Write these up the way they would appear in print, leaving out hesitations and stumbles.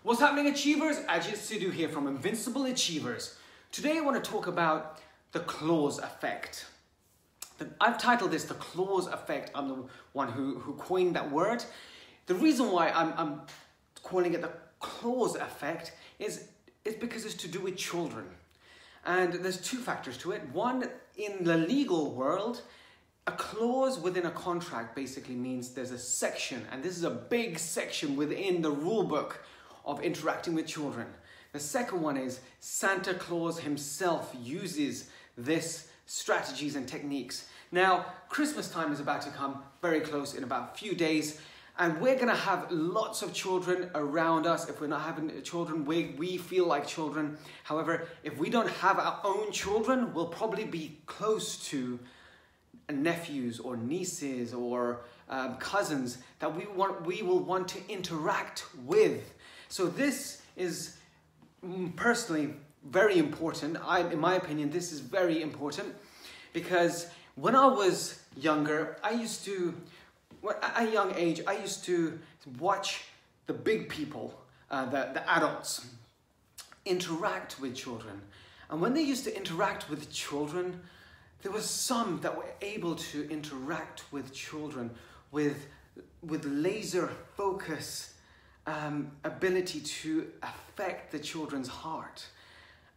What's happening, Achievers? Ajit Sidhu here from Invincible Achievers. Today I want to talk about the clause effect. I've titled this the clause effect. I'm the one who coined that word. The reason why I'm calling it the clause effect is because it's to do with children. And there's two factors to it. One, in the legal world, a clause within a contract basically means there's a section, and this is a big section within the rule book of interacting with children. The second one is Santa Claus himself uses this strategies and techniques. Now, Christmas time is about to come very close in about a few days, and we're going to have lots of children around us. If we're not having children, we feel like children. However, if we don't have our own children, we'll probably be close to nephews or nieces or cousins that we will want to interact with. So this is personally very important. In my opinion, this is very important because when I was younger, at a young age, I used to watch the big people, the adults, interact with children. And when they used to interact with children, there were some that were able to interact with children with laser focus, ability to affect the children's heart.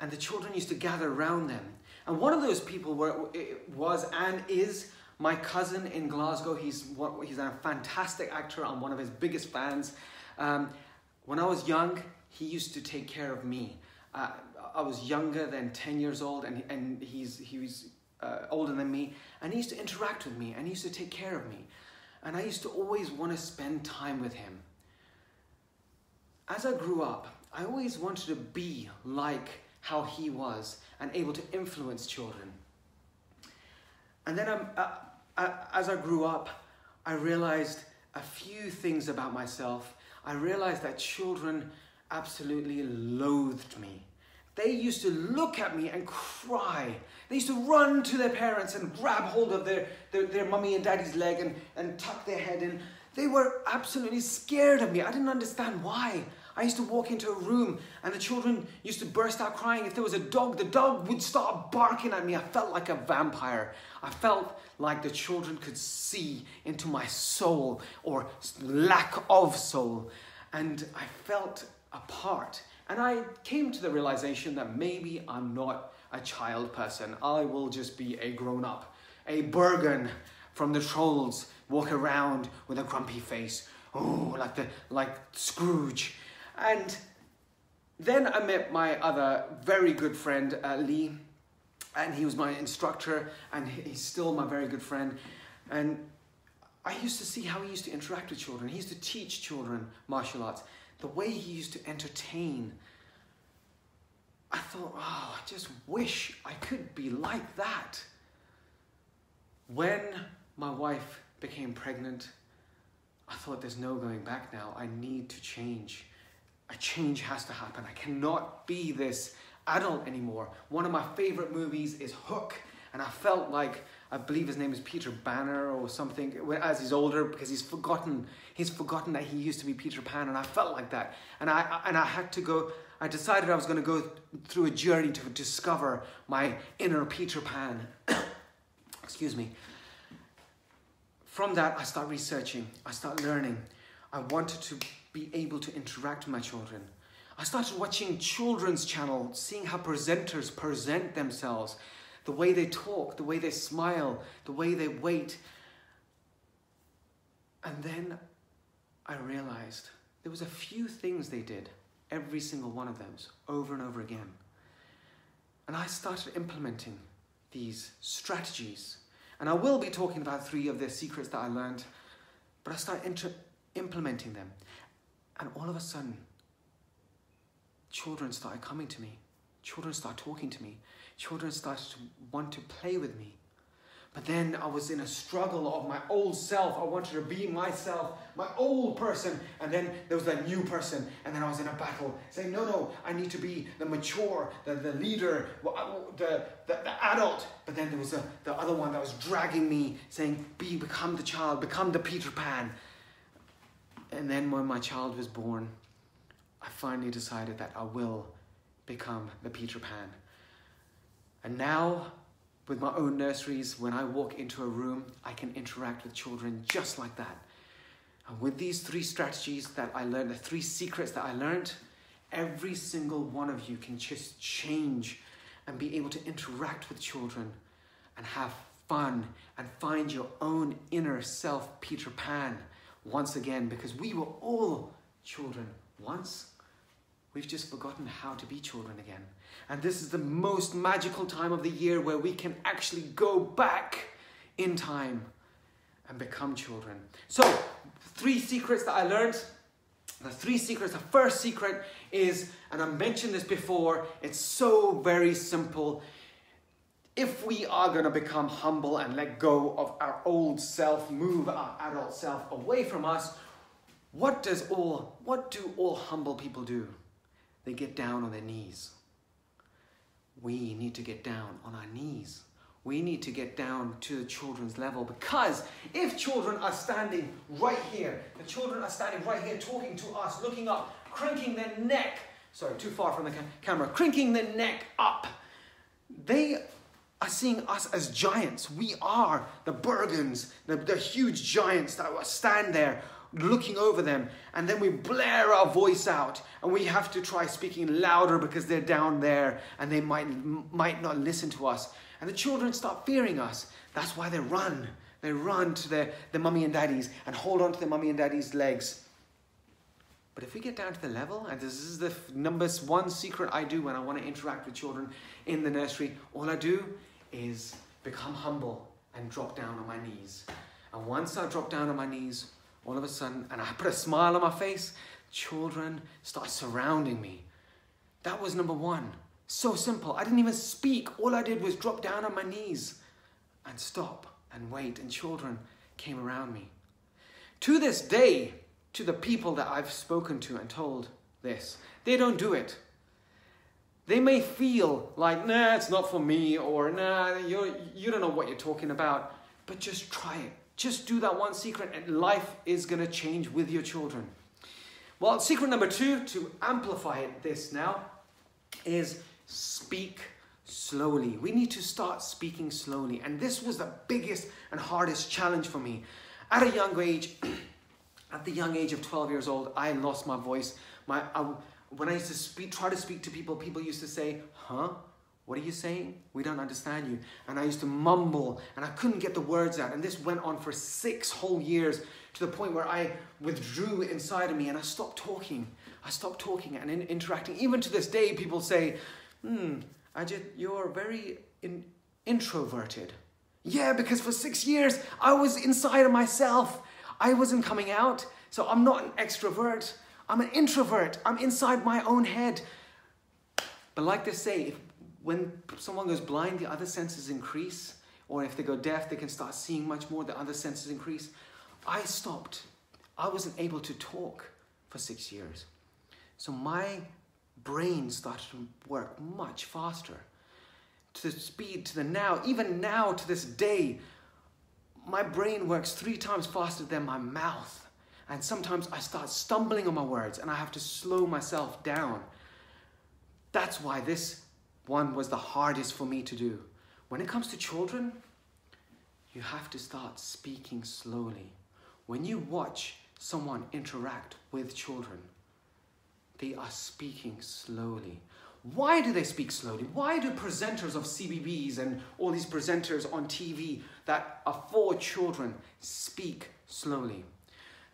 And the children used to gather around them. And one of those people was and is my cousin in Glasgow. He's a fantastic actor. I'm one of his biggest fans. When I was young, he used to take care of me. I was younger than 10 years old, and he was older than me, and he used to interact with me, and he used to take care of me. And I used to always want to spend time with him. As I grew up, I always wanted to be like how he was and able to influence children. And then as I grew up, I realized a few things about myself. I realized that children absolutely loathed me. They used to look at me and cry. They used to run to their parents and grab hold of their mummy and daddy's leg and tuck their head in. They were absolutely scared of me. I didn't understand why. I used to walk into a room and the children used to burst out crying. If there was a dog, the dog would start barking at me. I felt like a vampire. I felt like the children could see into my soul or lack of soul. And I felt apart. And I came to the realization that maybe I'm not a child person. I will just be a grown-up, a Bergen from the Trolls, walk around with a grumpy face, like Scrooge. And then I met my other very good friend, Lee, and he was my instructor, and he's still my very good friend. And I used to see how he used to interact with children. He used to teach children martial arts. The way he used to entertain, I thought, oh, I just wish I could be like that. When my wife became pregnant, I thought there's no going back now. I need to change. A change has to happen. I cannot be this adult anymore. One of my favorite movies is Hook, and I felt like, I believe his name is Peter Banner or something, as he's older, because he's forgotten that he used to be Peter Pan, and I felt like that. And I decided I was going to go through a journey to discover my inner Peter Pan. Excuse me. From that, I start researching, I start learning. I wanted to be able to interact with my children. I started watching children's channel, seeing how presenters present themselves, the way they talk, the way they smile, the way they wait. And then I realized there was a few things they did, every single one of those, over and over again. And I started implementing these strategies. And I will be talking about 3 of the secrets that I learned, but I started implementing them. And all of a sudden, children started coming to me. Children started talking to me. Children started to want to play with me. But then I was in a struggle of my old self. I wanted to be myself, my old person. And then there was that new person. And then I was in a battle saying, no, I need to be the mature, the leader, the adult. But then there was the other one that was dragging me saying, become the child, become the Peter Pan. And then when my child was born, I finally decided that I will become the Peter Pan. And now, with my own nurseries, when I walk into a room, I can interact with children just like that. And with these 3 strategies that I learned, the 3 secrets that I learned, every single one of you can just change and be able to interact with children and have fun and find your own inner self, Peter Pan, once again, because we were all children once. We've just forgotten how to be children again. And this is the most magical time of the year where we can actually go back in time and become children. So, 3 secrets that I learned. The 3 secrets. The first secret is, and I mentioned this before, it's so very simple. If we are going to become humble and let go of our old self, move our adult self away from us, what do all humble people do? They get down on their knees. We need to get down on our knees. We need to get down to the children's level, because if children are standing right here, the children are standing right here talking to us, looking up, cranking their neck, sorry, too far from the camera, cranking their neck up, they are seeing us as giants. We are the Bergens, the huge giants that stand there looking over them, and then we blare our voice out, and we have to try speaking louder because they're down there and they might not listen to us. And the children start fearing us. That's why they run. They run to their mummy and daddies and hold on to their mummy and daddy's legs. But if we get down to the level, and this is the number 1 secret I do when I want to interact with children in the nursery, all I do is become humble and drop down on my knees. And once I drop down on my knees, all of a sudden, and I put a smile on my face, children start surrounding me. That was number 1. So simple. I didn't even speak. All I did was drop down on my knees and stop and wait, and children came around me. To this day, to the people that I've spoken to and told this, they don't do it. They may feel like, nah, it's not for me, or nah, you don't know what you're talking about, but just try it. Just do that 1 secret and life is going to change with your children. Well, secret number 2, to amplify this now, is speak slowly. We need to start speaking slowly. And this was the biggest and hardest challenge for me. At a young age, at the young age of 12 years old, I lost my voice. When I used to try to speak to people, people used to say, huh? What are you saying? We don't understand you. And I used to mumble, and I couldn't get the words out. And this went on for 6 whole years, to the point where I withdrew inside of me and I stopped talking. I stopped talking and interacting. Even to this day, people say, you're very introverted. Yeah, because for 6 years, I was inside of myself. I wasn't coming out. So I'm not an extrovert. I'm an introvert. I'm inside my own head. But like they say, when someone goes blind, the other senses increase. Or if they go deaf, they can start seeing much more. The other senses increase. I stopped. I wasn't able to talk for 6 years. So my brain started to work much faster. To the speed, to the now, even now to this day, my brain works 3 times faster than my mouth. And sometimes I start stumbling on my words and I have to slow myself down. That's why this one was the hardest for me to do. When it comes to children, you have to start speaking slowly. When you watch someone interact with children, they are speaking slowly. Why do they speak slowly? Why do presenters of CBBS and all these presenters on TV that are for children speak slowly?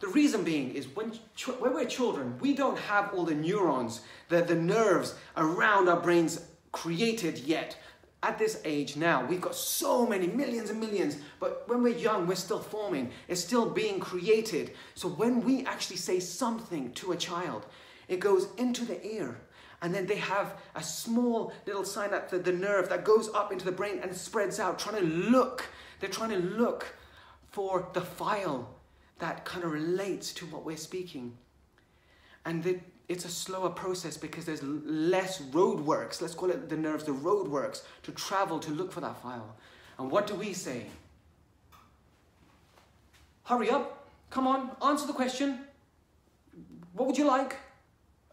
The reason being is when we're children, we don't have all the neurons, the nerves around our brains created yet. At this age now, we've got so many, millions and millions, but when we're young, we're still forming. It's still being created. So when we actually say something to a child, it goes into the ear, and then they have a small little synapse, the nerve that goes up into the brain and spreads out, trying to look. They're trying to look for the file that kind of relates to what we're speaking. And it's a slower process because there's less roadworks, let's call it the nerves, the roadworks, to travel to look for that file. And what do we say? Hurry up, come on, answer the question. What would you like?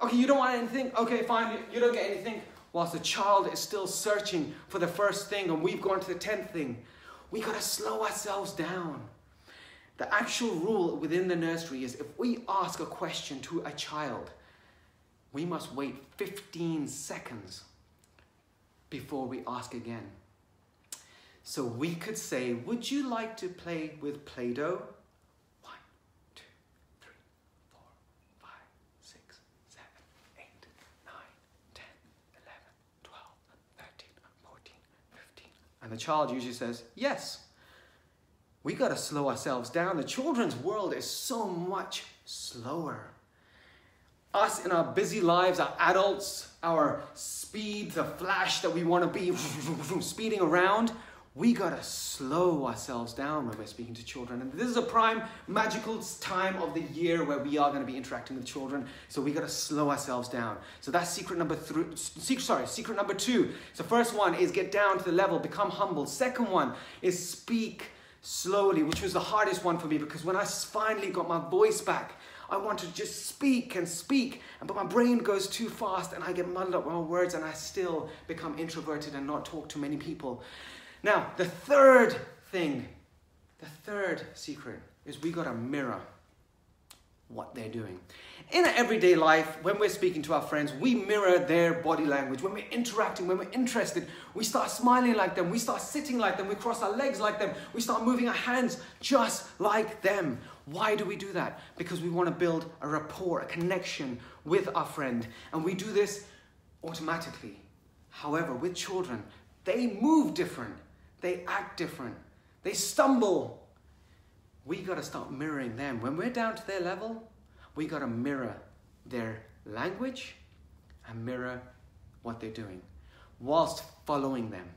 Okay, you don't want anything? Okay, fine, you don't get anything. Whilst the child is still searching for the first thing and we've gone to the 10th thing. We got to slow ourselves down. The actual rule within the nursery is if we ask a question to a child, we must wait 15 seconds before we ask again. So we could say, would you like to play with Play-Doh? 1, 2, 3, 4, 5, 6, 7, 8, 9, 10, 11, 12, 13, 14, 15. And the child usually says, yes. We got to slow ourselves down. The children's world is so much slower. Us in our busy lives, our adults, our speed, the flash that we want to be speeding around, we got to slow ourselves down when we're speaking to children. And this is a prime magical time of the year where we are going to be interacting with children. So we got to slow ourselves down. So that's secret number 2. So first one is get down to the level, become humble. Second one is speak slowly, which was the hardest one for me because when I finally got my voice back, I want to just speak, but my brain goes too fast and I get muddled up with my words and I still become introverted and not talk to many people. Now, the third secret is we got to mirror what they're doing. In everyday life, when we're speaking to our friends, we mirror their body language. When we're interacting, when we're interested, we start smiling like them, we start sitting like them, we cross our legs like them, we start moving our hands just like them. Why do we do that? Because we want to build a rapport, a connection with our friend. And we do this automatically. However, with children, they move different. They act different. They stumble. We got to start mirroring them. When we're down to their level, we got to mirror their language and mirror what they're doing whilst following them.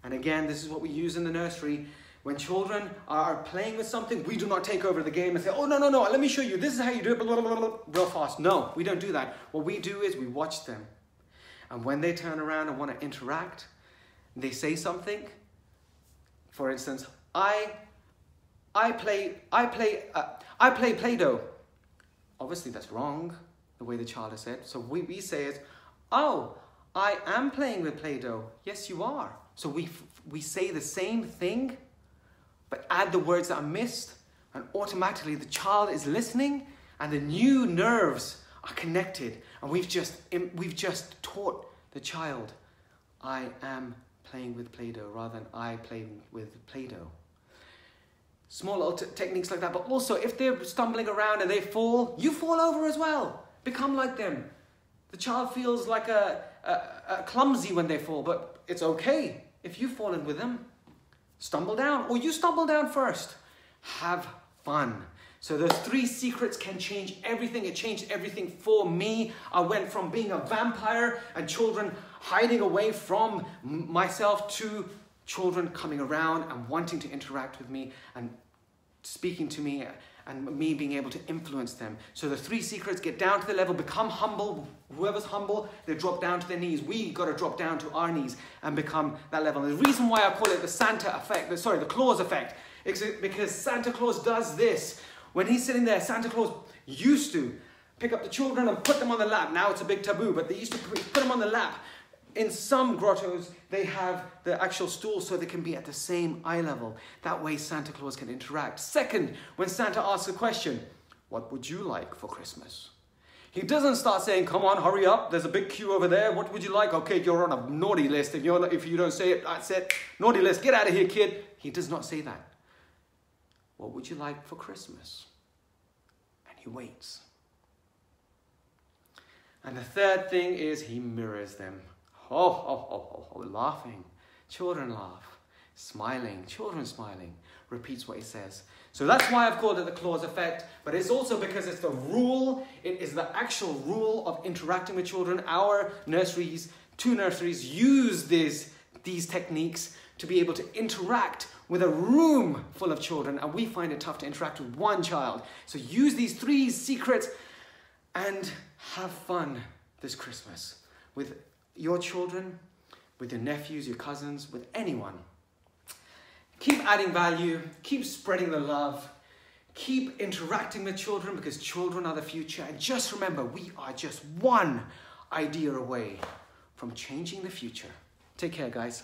And again, this is what we use in the nursery. When children are playing with something, we do not take over the game and say, oh, no, let me show you. This is how you do it, blah, blah, blah, blah, real fast. No, we don't do that. What we do is we watch them. And when they turn around and want to interact, they say something. For instance, I play Play-Doh. Obviously, that's wrong, the way the child has said. So we say it, oh, I am playing with Play-Doh. Yes, you are. So we say the same thing, but add the words that are missed, and automatically the child is listening, and the new nerves are connected. And we've just taught the child, I am playing with Play-Doh, rather than I playing with Play-Doh. Small little techniques like that, but also if they're stumbling around and they fall, you fall over as well. Become like them. The child feels like a clumsy when they fall, but it's okay if you've fallen with them. Stumble down, or you stumble down first. Have fun. So those 3 secrets can change everything. It changed everything for me. I went from being a vampire and children hiding away from myself to children coming around and wanting to interact with me and speaking to me and me being able to influence them. So the 3 secrets: get down to the level, become humble. Whoever's humble, they drop down to their knees. We got to drop down to our knees and become that level. And the reason why I call it the Santa effect, the Claus effect, is because Santa Claus does this. When he's sitting there, Santa Claus used to pick up the children and put them on the lap. Now it's a big taboo, but they used to put them on the lap. In some grottos, they have the actual stool so they can be at the same eye level. That way Santa Claus can interact. Second, when Santa asks a question, what would you like for Christmas? He doesn't start saying, come on, hurry up, there's a big queue over there, what would you like? Okay, you're on a naughty list, if you don't say it, that's it. Naughty list, get out of here, kid. He does not say that. What would you like for Christmas? And he waits. And the third thing is he mirrors them. Laughing. Children laugh. Smiling. Children smiling. Repeats what he says. So that's why I've called it the Claus effect. But it's also because it's the rule. It is the actual rule of interacting with children. Our nurseries, 2 nurseries, use these techniques to be able to interact with a room full of children. And we find it tough to interact with 1 child. So use these 3 secrets and have fun this Christmas with your children, with your nephews, your cousins, with anyone. Keep adding value, keep spreading the love, Keep interacting with children because children are the future. And just remember, we are just one idea away from changing the future. Take care, guys.